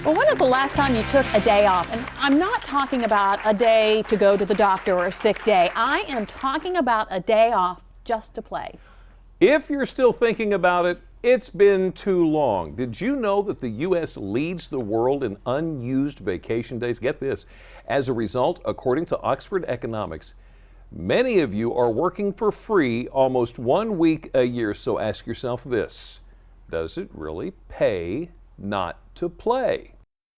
Well, when was the last time you took a day off? And I'm not talking about a day to go to the doctor or a sick day. I am talking about a day off just to play. If you're still thinking about it, it's been too long. Did you know that the U.S. leads the world in unused vacation days? Get this. As a result, according to Oxford Economics, many of you are working for free almost 1 week a year. So ask yourself this: does it really pay not to play?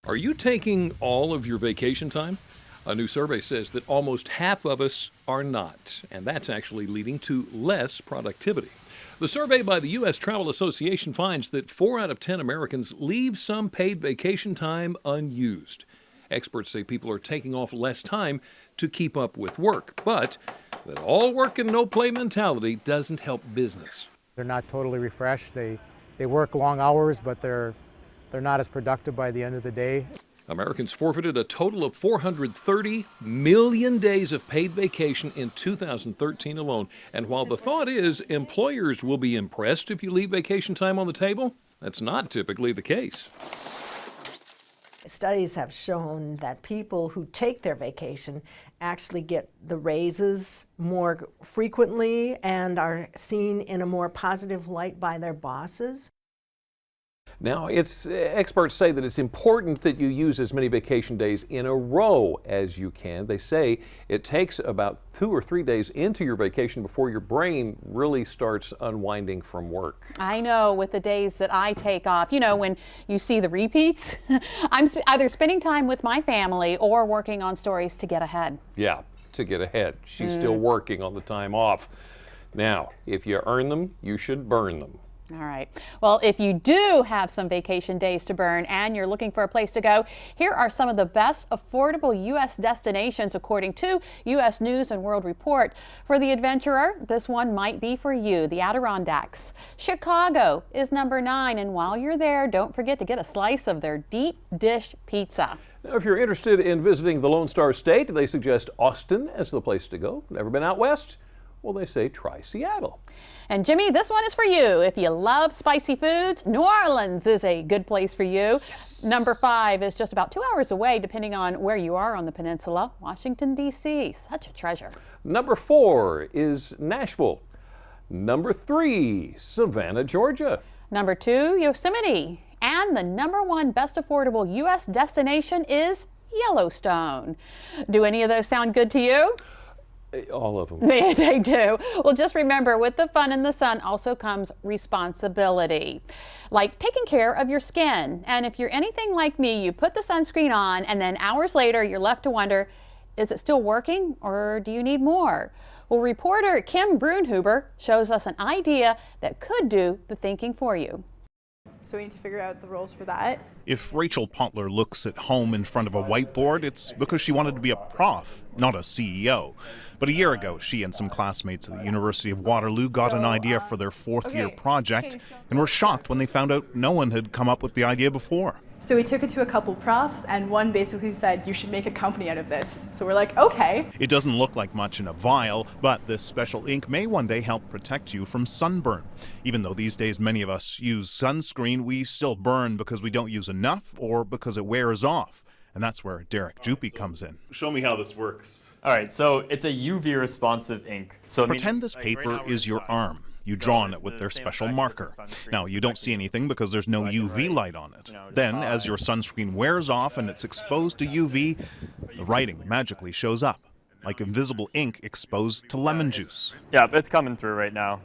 Are you taking all of your vacation time? A new survey says that almost half of us are not, and that's actually leading to less productivity. The survey by the U.S. Travel Association finds that 4 out of 10 Americans leave some paid vacation time unused. Experts say people are taking off less time to keep up with work, but that all work and no play mentality doesn't help business. They're not totally refreshed. They work long hours, but they're not as productive by the end of the day. Americans forfeited a total of 430 million days of paid vacation in 2013 alone. And while the thought is employers will be impressed if you leave vacation time on the table, that's not typically the case. Studies have shown that people who take their vacation actually get the raises more frequently and are seen in a more positive light by their bosses. Now, experts say that it's important that you use as many vacation days in a row as you can. They say it takes about 2 or 3 days into your vacation before your brain really starts unwinding from work. I know, with the days that I take off, you know, when you see the repeats, I'm either spending time with my family or working on stories to get ahead. Yeah, to get ahead. She's still working on the time off. Now, if you earn them, you should burn them. All right. Well, if you do have some vacation days to burn and you're looking for a place to go, here are some of the best affordable U.S. destinations according to U.S. News and World Report. For the adventurer, this one might be for you, the Adirondacks. Chicago is number 9, and while you're there, don't forget to get a slice of their deep dish pizza. Now, if you're interested in visiting the Lone Star State, they suggest Austin as the place to go. Never been out west? Well, they say try Seattle. And Jimmy, this one is for you. If you love spicy foods, New Orleans is a good place for you. Yes. Number 5 is just about 2 hours away, depending on where you are on the peninsula. Washington, D.C., such a treasure. Number 4 is Nashville. Number 3, Savannah, Georgia. Number 2, Yosemite. And the number 1 best affordable U.S. destination is Yellowstone. Do any of those sound good to you? All of them. They do. Well, just remember, with the fun in the sun also comes responsibility, like taking care of your skin. And if you're anything like me, you put the sunscreen on and then hours later you're left to wonder, is it still working or do you need more? Well, reporter Kim Brunhuber shows us an idea that could do the thinking for you. So we need to figure out the rules for that. If Rachel Paulter looks at home in front of a whiteboard, it's because she wanted to be a prof, not a CEO. But a year ago, she and some classmates at the University of Waterloo got an idea for their fourth-year project and were shocked when they found out no one had come up with the idea before. So we took it to a couple profs, and one basically said, you should make a company out of this. So we're like, okay. It doesn't look like much in a vial, but this special ink may one day help protect you from sunburn. Even though these days many of us use sunscreen, we still burn because we don't use enough or because it wears off. And that's where Derek Jouppi comes in. Show me how this works. All right, so it's a UV responsive ink. So pretend this paper is your arm. You draw on it with their special marker. Now, you don't see anything because there's no UV light on it. Then, as your sunscreen wears off and it's exposed to UV, the writing magically shows up, like invisible ink exposed to lemon juice. Yeah, it's coming through right now.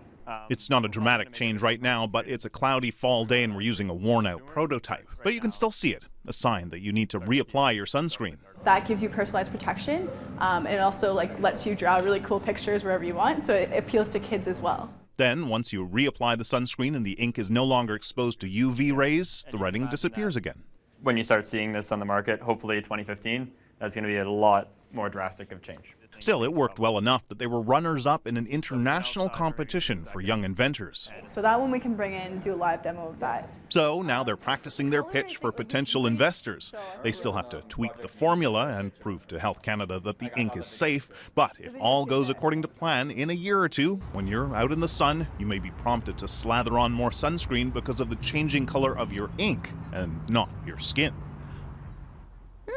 It's not a dramatic change right now, but it's a cloudy fall day and we're using a worn-out prototype. But you can still see it, a sign that you need to reapply your sunscreen. That gives you personalized protection, and it also lets you draw really cool pictures wherever you want, so it appeals to kids as well. Then, once you reapply the sunscreen and the ink is no longer exposed to UV rays, the writing disappears again. When you start seeing this on the market, hopefully 2015, that's going to be a lot more drastic of change. Still, it worked well enough that they were runners-up in an international competition for young inventors. So that one we can bring in and do a live demo of that. So now they're practicing their pitch for potential investors. They still have to tweak the formula and prove to Health Canada that the ink is safe. But if all goes according to plan, in a year or two, when you're out in the sun, you may be prompted to slather on more sunscreen because of the changing color of your ink and not your skin.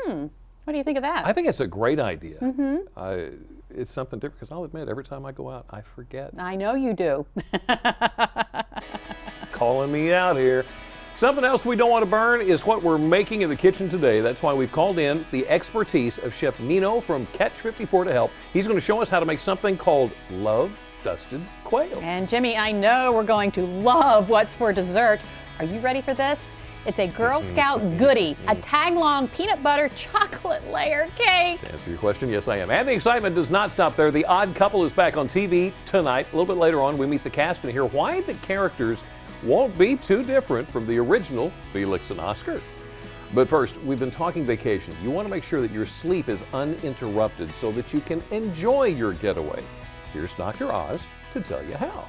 What do you think of that? I think it's a great idea. It's something different because I'll admit, every time I go out, I forget. I know you do. Calling me out here. Something else we don't want to burn is what we're making in the kitchen today. That's why we've called in the expertise of Chef Nino from Catch 54 to help. He's going to show us how to make something called love-dusted quail. And Jimmy, I know we're going to love what's for dessert. Are you ready for this? It's a Girl Scout goodie, a tag-long peanut butter chocolate layer cake. To answer your question, yes, I am. And the excitement does not stop there. The Odd Couple is back on TV tonight. A little bit later on, we meet the cast and hear why the characters won't be too different from the original Felix and Oscar. But first, we've been talking vacation. You want to make sure that your sleep is uninterrupted so that you can enjoy your getaway. Here's Dr. Oz to tell you how.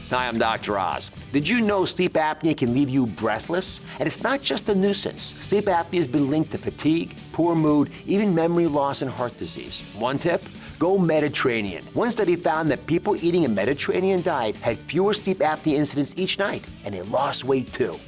Hi, I'm Dr. Oz. Did you know sleep apnea can leave you breathless? And it's not just a nuisance. Sleep apnea has been linked to fatigue, poor mood, even memory loss and heart disease. One tip? Go Mediterranean. One study found that people eating a Mediterranean diet had fewer sleep apnea incidents each night, and they lost weight too.